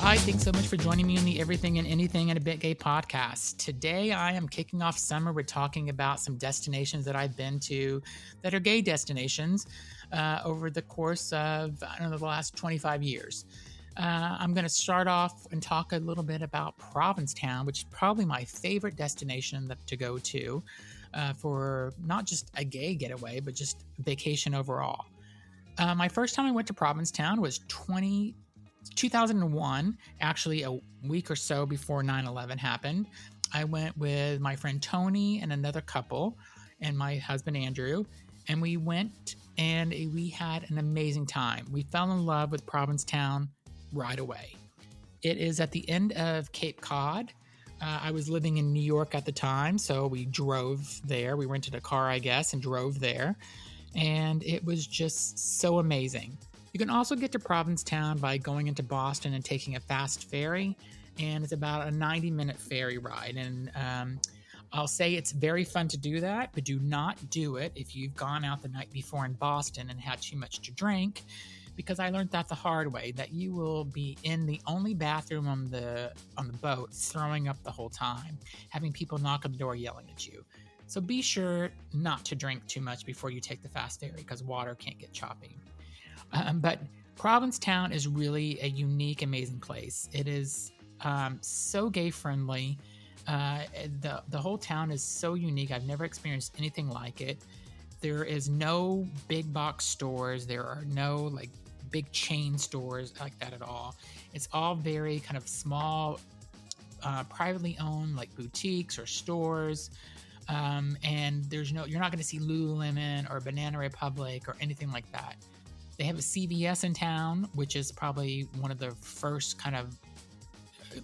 Hi, thanks so much for joining me on the Everything and Anything and a Bit Gay podcast. Today, I am kicking off summer. We're talking about some destinations that I've been to that are gay destinations over the course of, I don't know, the last 25 years. I'm going to start off and talk a little bit about Provincetown, which is probably my favorite destination to go to for not just a gay getaway, but just vacation overall. My first time I went to Provincetown was 2001, actually a week or so before 9/11 happened. I went with my friend Tony and another couple and my husband Andrew, and we went and we had an amazing time. We fell in love with Provincetown right away. It is at the end of Cape Cod. I was living in New York at the time, so we drove there. We rented a car, I guess, and drove there. And it was just so amazing. You can also get to Provincetown by going into Boston and taking a fast ferry, and it's about a 90-minute ferry ride. And I'll say it's very fun to do that, but do not do it if you've gone out the night before in Boston and had too much to drink, because I learned that the hard way, that you will be in the only bathroom on the boat, throwing up the whole time, having people knock on the door yelling at you. So be sure not to drink too much before you take the fast ferry, because water can't get choppy. But Provincetown is really a unique, amazing place. It is so gay friendly. The whole town is so unique. I've never experienced anything like it. There is no big box stores. There are no like big chain stores like that at all. It's all very kind of small, privately owned like boutiques or stores. And you're not going to see Lululemon or Banana Republic or anything like that. They have a CVS in town, which is probably one of the first kind of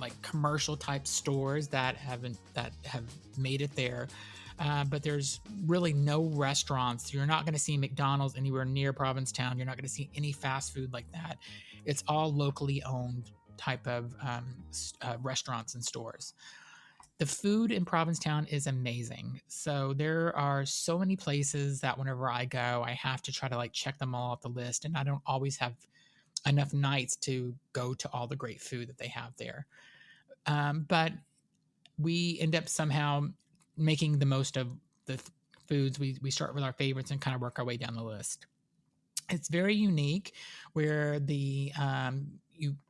like commercial type stores that have made it there. But there's really no restaurants. You're not going to see McDonald's anywhere near Provincetown. You're not going to see any fast food like that. It's all locally owned type of restaurants and stores. The food in Provincetown is amazing. So there are so many places that whenever I go, I have to try to like check them all off the list. And I don't always have enough nights to go to all the great food that they have there. But we end up somehow making the most of the foods. We start with our favorites and kind of work our way down the list. It's very unique where the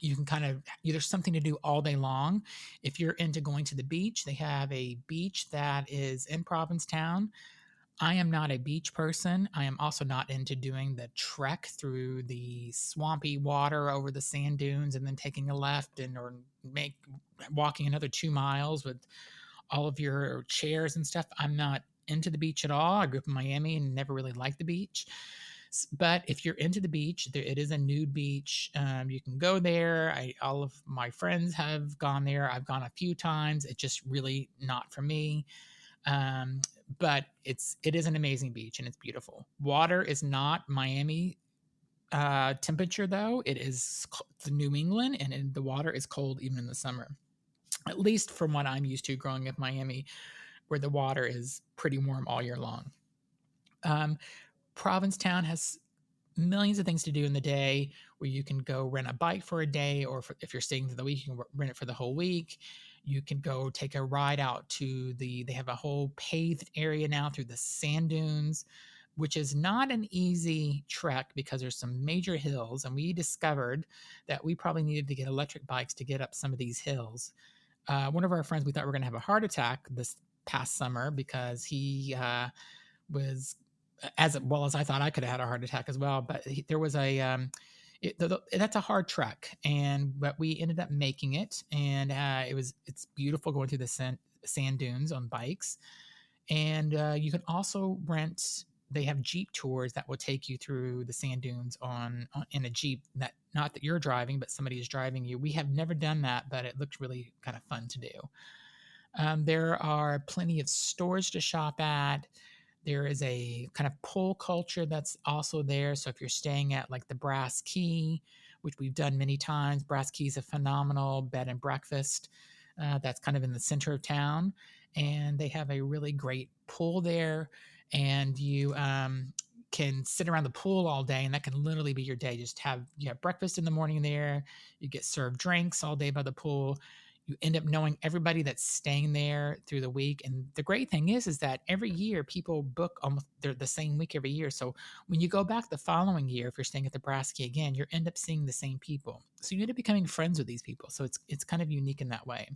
you can kind of, there's something to do all day long. If you're into going to the beach, they have a beach that is in Provincetown. I am not a beach person. I am also not into doing the trek through the swampy water over the sand dunes and then taking a left or walking another 2 miles with all of your chairs and stuff. I'm not into the beach at all. I grew up in Miami and never really liked the beach. But if you're into the beach, it is a nude beach. You can go there. All of my friends have gone there. I've gone a few times. It's just really not for me. But it is an amazing beach and it's beautiful. Water is not Miami temperature though. It is New England, and the water is cold even in the summer. At least from what I'm used to growing up in Miami, where the water is pretty warm all year long. Provincetown has millions of things to do in the day, where you can go rent a bike for a day, or if you're staying for the week, you can rent it for the whole week. You can go take a ride out to they have a whole paved area now through the sand dunes, which is not an easy trek because there's some major hills. And we discovered that we probably needed to get electric bikes to get up some of these hills. One of our friends, we thought we were going to have a heart attack this past summer because he was, as well as I thought I could have had a heart attack as well. But there was that's a hard trek, but we ended up making it, and it's beautiful going through the sand dunes on bikes. And you can also rent. They have Jeep tours that will take you through the sand dunes in a Jeep, that not that you're driving, but somebody is driving you. We have never done that, but it looked really kind of fun to do. There are plenty of stores to shop at. There is a kind of pool culture that's also there. So if you're staying at like the Brass Key, which we've done many times, Brass Key is a phenomenal bed and breakfast that's kind of in the center of town. And they have a really great pool there. And you can sit around the pool all day, and that can literally be your day. You have breakfast in the morning there, you get served drinks all day by the pool. You end up knowing everybody that's staying there through the week. And the great thing is that every year people book almost the same week every year. So when you go back the following year, if you're staying at the Brasky again, you end up seeing the same people. So you end up becoming friends with these people. So it's kind of unique in that way.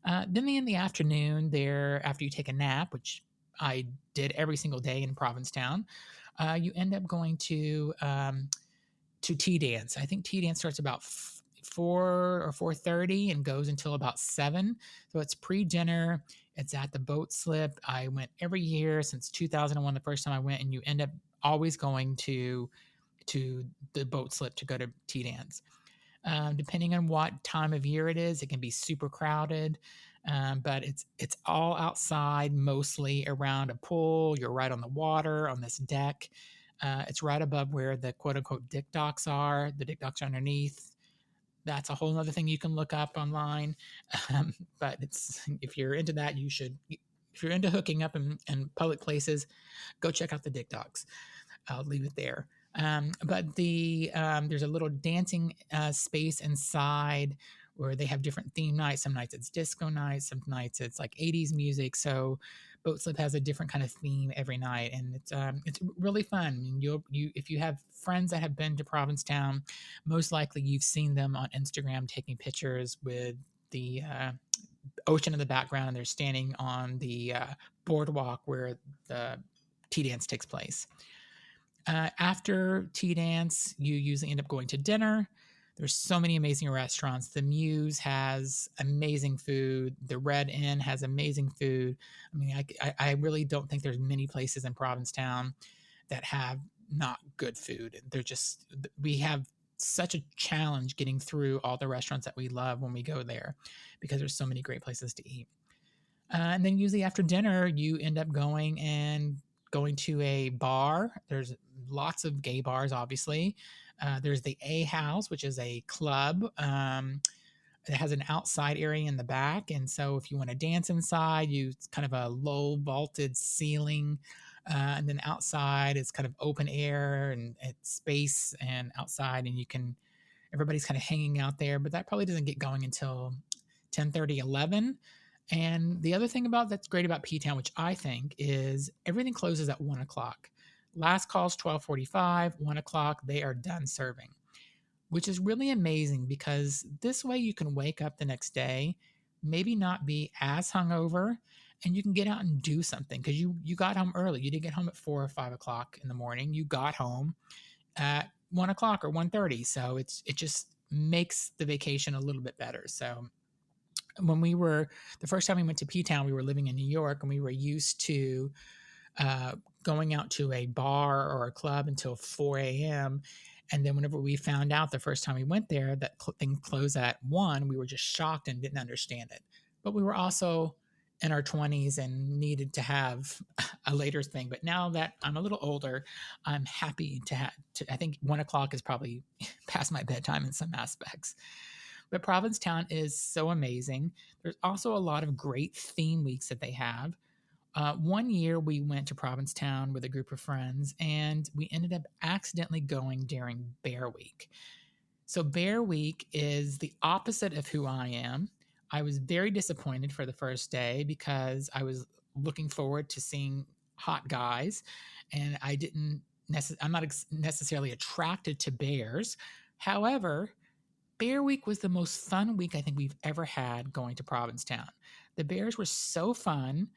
Then in the afternoon, there after you take a nap, which I did every single day in Provincetown, you end up going to tea dance. I think tea dance starts about 4 or 4:30 and goes until about 7. So it's pre-dinner. It's at the boat slip. I went every year since 2001, the first time I went, and you end up always going to the boat slip to go to tea dance. Depending on what time of year it is, it can be super crowded. But it's all outside, mostly around a pool. You're right on the water on this deck. It's right above where the quote unquote dick docks are. The dick docks are underneath. That's a whole other thing you can look up online. But it's if you're into that, you should. If you're into hooking up in public places, go check out the dick docks. I'll leave it there. But there's a little dancing space inside where they have different theme nights. Some nights it's disco nights, some nights it's like 80s music. So Boat Slip has a different kind of theme every night, and it's really fun. I mean, you if you have friends that have been to Provincetown, most likely you've seen them on Instagram taking pictures with the ocean in the background, and they're standing on the boardwalk where the tea dance takes place. After tea dance, you usually end up going to dinner. There's so many amazing restaurants. The Muse has amazing food. The Red Inn has amazing food. I mean, I really don't think there's many places in Provincetown that have not good food. They're just, we have such a challenge getting through all the restaurants that we love when we go there because there's so many great places to eat. And then usually after dinner, you end up going to a bar. There's lots of gay bars, obviously. There's the A House, which is a club. It has an outside area in the back, and so if you want to dance inside, it's kind of a low vaulted ceiling, and then outside it's kind of open air and it's space and outside, and everybody's kind of hanging out there. But that probably doesn't get going until 10:30, 11. And the other thing that's great about P-Town, which I think is everything closes at 1 o'clock. Last call's 12:45, 1 o'clock, they are done serving, which is really amazing because this way you can wake up the next day, maybe not be as hungover, and you can get out and do something because you got home early. You didn't get home at 4 or 5 o'clock in the morning. You got home at 1 o'clock or 1:30. So it just makes the vacation a little bit better. So the first time we went to P-Town, we were living in New York, and we were used to going out to a bar or a club until 4 a.m. And then whenever we found out the first time we went there that thing closed at 1, we were just shocked and didn't understand it. But we were also in our 20s and needed to have a later thing. But now that I'm a little older, I'm happy I think 1 o'clock is probably past my bedtime in some aspects. But Provincetown is so amazing. There's also a lot of great theme weeks that they have. One year we went to Provincetown with a group of friends, and we ended up accidentally going during Bear Week. So Bear Week is the opposite of who I am. I was very disappointed for the first day because I was looking forward to seeing hot guys, and I'm not necessarily attracted to bears. However, Bear Week was the most fun week I think we've ever had going to Provincetown. The bears were so fun.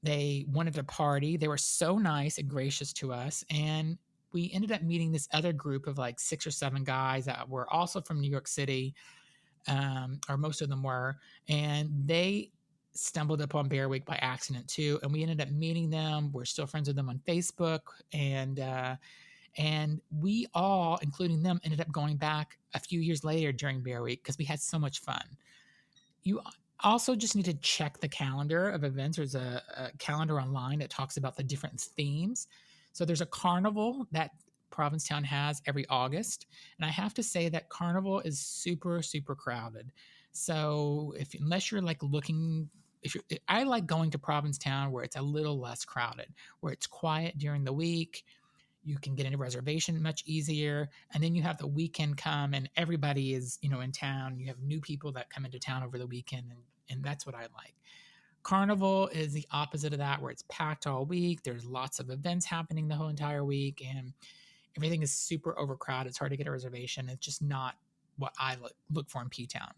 They wanted to party. They were so nice and gracious to us. And we ended up meeting this other group of like 6 or 7 guys that were also from New York City, or most of them were. And they stumbled upon Bear Week by accident too. And we ended up meeting them. We're still friends with them on Facebook. And we all, including them, ended up going back a few years later during Bear Week because we had so much fun. You also just need to check the calendar of events. There's a calendar online that talks about the different themes. So there's a carnival that Provincetown has every August. And I have to say that carnival is super, super crowded. So unless you're like I like going to Provincetown where it's a little less crowded, where it's quiet during the week. You can get a reservation much easier. And then you have the weekend come and everybody is, in town. You have new people that come into town over the weekend. And that's what I like. Carnival is the opposite of that, where it's packed all week. There's lots of events happening the whole entire week, and everything is super overcrowded. It's hard to get a reservation. It's just not what I look for in P Town.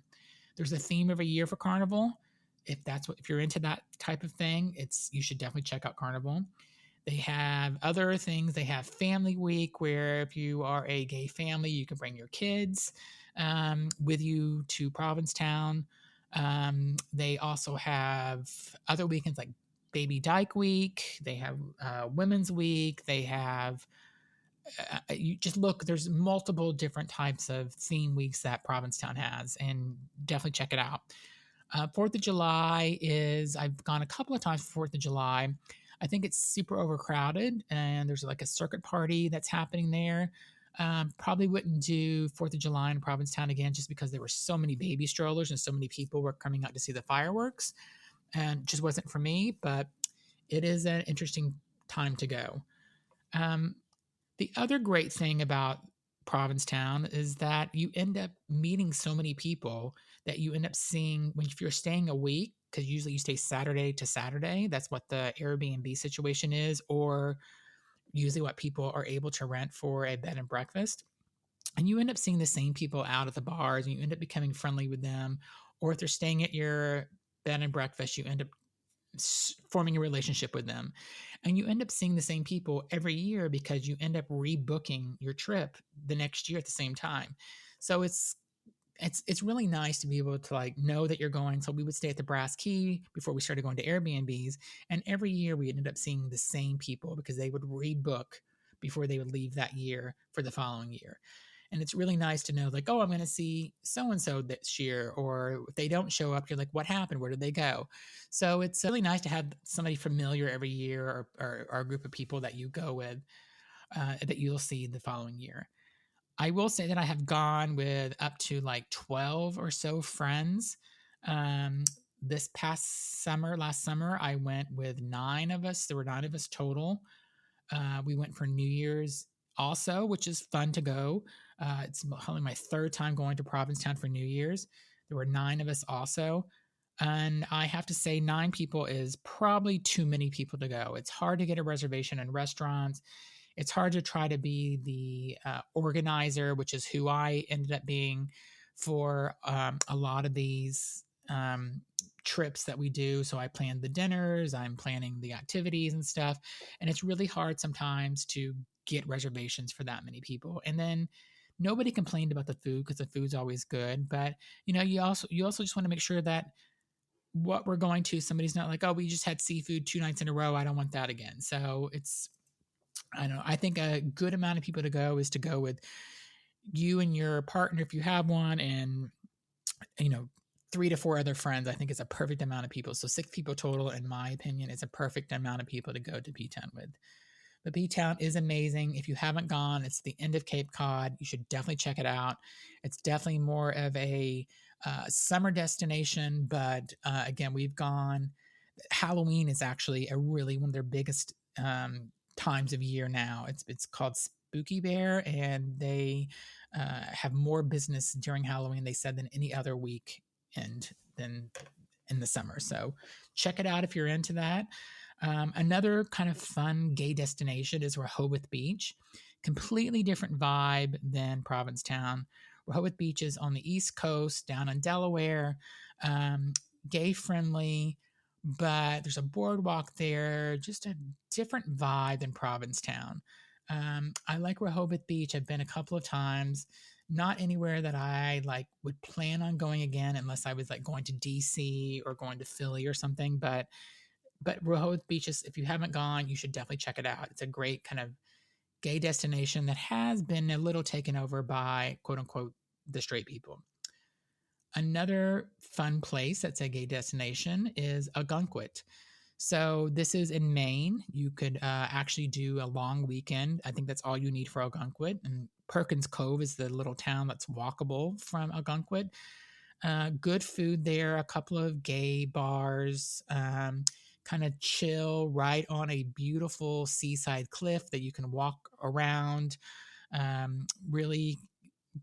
There's a theme every year for Carnival. If you're into that type of thing, you should definitely check out Carnival. They have other things. They have Family Week, where if you are a gay family, you can bring your kids with you to Provincetown. They also have other weekends like Baby Dyke Week. They have Women's Week. They have you just look. There's multiple different types of theme weeks that Provincetown has, and definitely check it out. 4th of July I've gone a couple of times for 4th of July. I think it's super overcrowded, and there's like a circuit party that's happening there. Probably wouldn't do 4th of July in Provincetown again, just because there were so many baby strollers and so many people were coming out to see the fireworks, and just wasn't for me. But it is an interesting time to go. Um, the other great thing about Provincetown is that you end up meeting so many people that you end up seeing if you're staying a week, because usually you stay Saturday to Saturday. That's what the Airbnb situation is, or usually what people are able to rent for a bed and breakfast. And you end up seeing the same people out at the bars, and you end up becoming friendly with them. Or if they're staying at your bed and breakfast, you end up forming a relationship with them, and you end up seeing the same people every year because you end up rebooking your trip the next year at the same time. So it's really nice to be able to like know that you're going. So we would stay at the Brass Key before we started going to Airbnbs, and every year we ended up seeing the same people because they would rebook before they would leave that year for the following year. And it's really nice to know, like, oh, I'm going to see so and so this year. Or if they don't show up, you're like, what happened? Where did they go? So it's really nice to have somebody familiar every year, or a group of people that you go with that you'll see the following year. I will say that I have gone with up to like 12 or so friends. This last summer, I went with 9 of us. There were 9 of us total. We went for New Year's also, which is fun to go. It's only my 3rd time going to Provincetown for New Year's. There were 9 of us also. And I have to say, 9 people is probably too many people to go. It's hard to get a reservation in restaurants. It's hard to try to be the organizer, which is who I ended up being for a lot of these trips that we do. So I plan the dinners, I'm planning the activities and stuff. And it's really hard sometimes to get reservations for that many people. And then nobody complained about the food because the food's always good. But you also just want to make sure that what we're going to, somebody's not like, oh, we just had seafood 2 nights in a row, I don't want that again. So I don't know. I think a good amount of people to go is to go with you and your partner if you have one, and 3 to 4 other friends. I think it's a perfect amount of people. So 6 people total, in my opinion, is a perfect amount of people to go to P-Town with. But P-Town is amazing. If you haven't gone, it's the end of Cape Cod. You should definitely check it out. It's definitely more of a summer destination, but again, we've gone. Halloween is actually one of their biggest times of year now. It's called Spooky Bear, and they have more business during Halloween, they said, than any other week and than in the summer. So check it out if you're into that. Another kind of fun gay destination is Rehoboth Beach. Completely different vibe than Provincetown. Rehoboth Beach is on the East Coast, down in Delaware. Gay friendly, but there's a boardwalk there, just a different vibe than Provincetown. I like Rehoboth Beach. I've been a couple of times. Not anywhere that I would plan on going again, unless I was going to DC or going to Philly or something. But Rehoboth Beach is, if you haven't gone, you should definitely check it out. It's a great kind of gay destination that has been a little taken over by, quote unquote, the straight people. Another fun place that's a gay destination is Algonquin. So this is in Maine. You could actually do a long weekend. I think that's all you need for Algonquin. And Perkins Cove is the little town that's walkable from Algonquin. Good food there, a couple of gay bars, kind of chill right on a beautiful seaside cliff that you can walk around. Really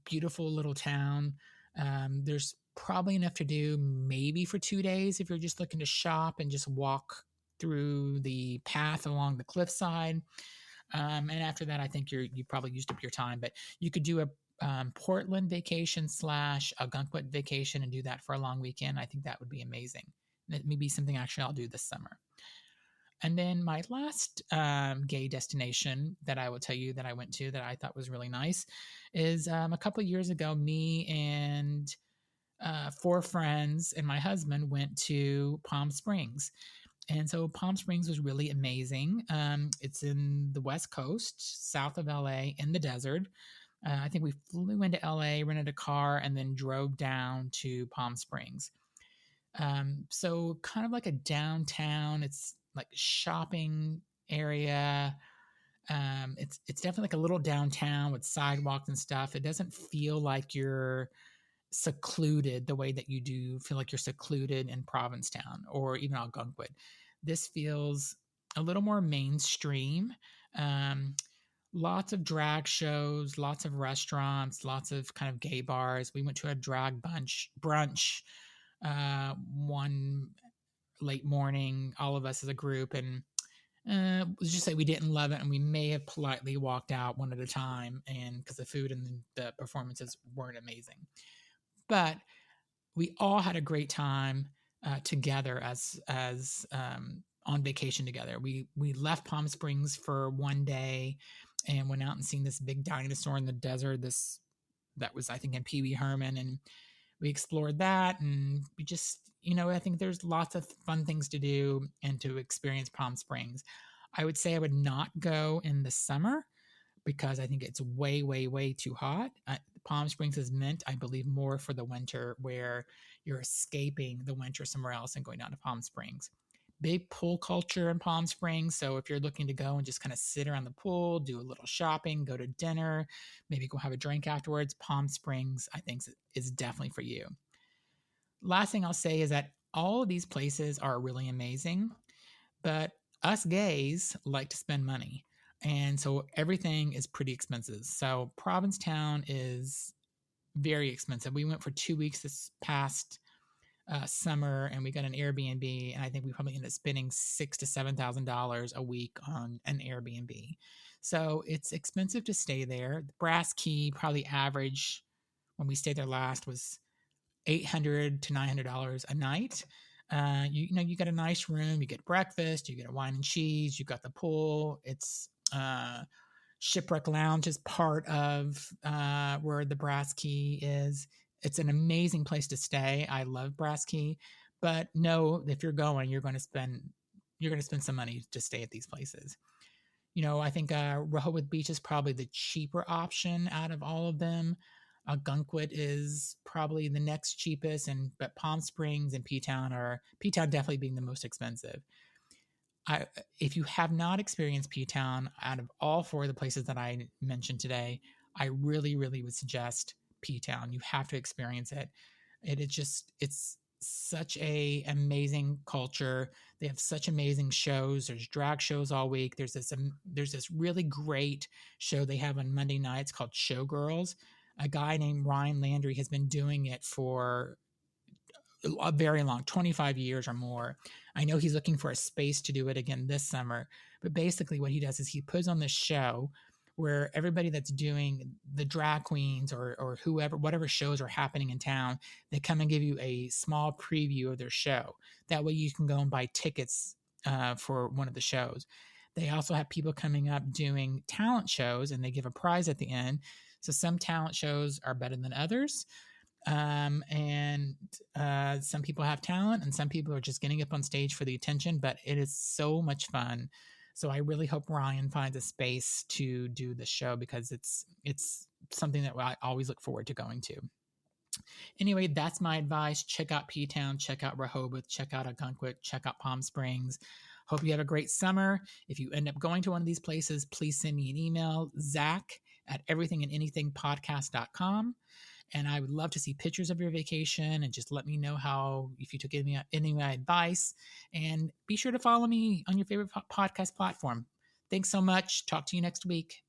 beautiful little town. There's probably enough to do maybe for 2 days if you're just looking to shop and just walk through the path along the cliffside. And after that, I think you probably used up your time. But you could do a Portland vacation / a Gunkwit vacation and do that for a long weekend. I think that would be amazing. That may be something actually I'll do this summer. And then my last gay destination that I will tell you that I went to that I thought was really nice is a couple of years ago, me and 4 friends and my husband went to Palm Springs. And so Palm Springs was really amazing. It's in the West Coast, south of LA, in the desert. I think we flew into LA, rented a car, and then drove down to Palm Springs. So kind of like a downtown. It's like shopping area. It's definitely like a little downtown with sidewalks and stuff. It doesn't feel like you're secluded the way that you do feel like you're secluded in Provincetown or even Algonquin. This feels a little more mainstream. Um, Lots of drag shows, lots of restaurants, lots of kind of gay bars. We went to a drag brunch one late morning, all of us as a group, and let's just say we didn't love it, and we may have politely walked out one at a time, and because the food and the performances weren't amazing, but we all had a great time together as on vacation together. We left Palm Springs for one day and went out and seen this big dinosaur in the desert. This that was I think in Pee Wee Herman, and we explored that, and we just I think there's lots of fun things to do and to experience Palm Springs. I would say I would not go in the summer because I think it's way, way, way too hot. Palm Springs is meant, I believe, more for the winter where you're escaping the winter somewhere else and going down to Palm Springs. Big pool culture in Palm Springs. So if you're looking to go and just kind of sit around the pool, do a little shopping, go to dinner, maybe go have a drink afterwards, Palm Springs, I think, is definitely for you. Last thing I'll say is that all of these places are really amazing, but us gays like to spend money. And so everything is pretty expensive. So Provincetown is very expensive. We went for 2 weeks this past summer, and we got an Airbnb, and I think we probably ended up spending $6,000 to $7,000 a week on an Airbnb. So it's expensive to stay there. The Brass Key, probably average when we stayed there last, was $800 to $900 a night. You get a nice room, you get breakfast, you get a wine and cheese, you got the pool. It's Shipwreck Lounge is part of where the Brass Key is. It's an amazing place to stay. I love Brass Key, but no, if you're going, you're going to spend some money to stay at these places. I think Rehoboth Beach is probably the cheaper option out of all of them. Gunkwit is probably the next cheapest, but Palm Springs and P-Town definitely being the most expensive. If you have not experienced P-Town out of all 4 of the places that I mentioned today, I really, really would suggest P-Town. You have to experience it. It's such a amazing culture. They have such amazing shows. There's drag shows all week. There's this really great show they have on Monday nights called Showgirls. A guy named Ryan Landry has been doing it for a very long 25 years or more. I know he's looking for a space to do it again this summer, but basically what he does is he puts on this show where everybody that's doing the drag queens or whoever, whatever shows are happening in town, they come and give you a small preview of their show. That way you can go and buy tickets for one of the shows. They also have people coming up doing talent shows, and they give a prize at the end. So some talent shows are better than others. And some people have talent, and some people are just getting up on stage for the attention, but it is so much fun. So I really hope Ryan finds a space to do the show because it's something that I always look forward to going to. Anyway, that's my advice. Check out P-Town, check out Rehoboth, check out Ogunquit, check out Palm Springs. Hope you have a great summer. If you end up going to one of these places, please send me an email, Zach@everythingandanythingpodcast.com. And I would love to see pictures of your vacation and just let me know how, if you took any of my advice. And be sure to follow me on your favorite podcast platform. Thanks so much. Talk to you next week.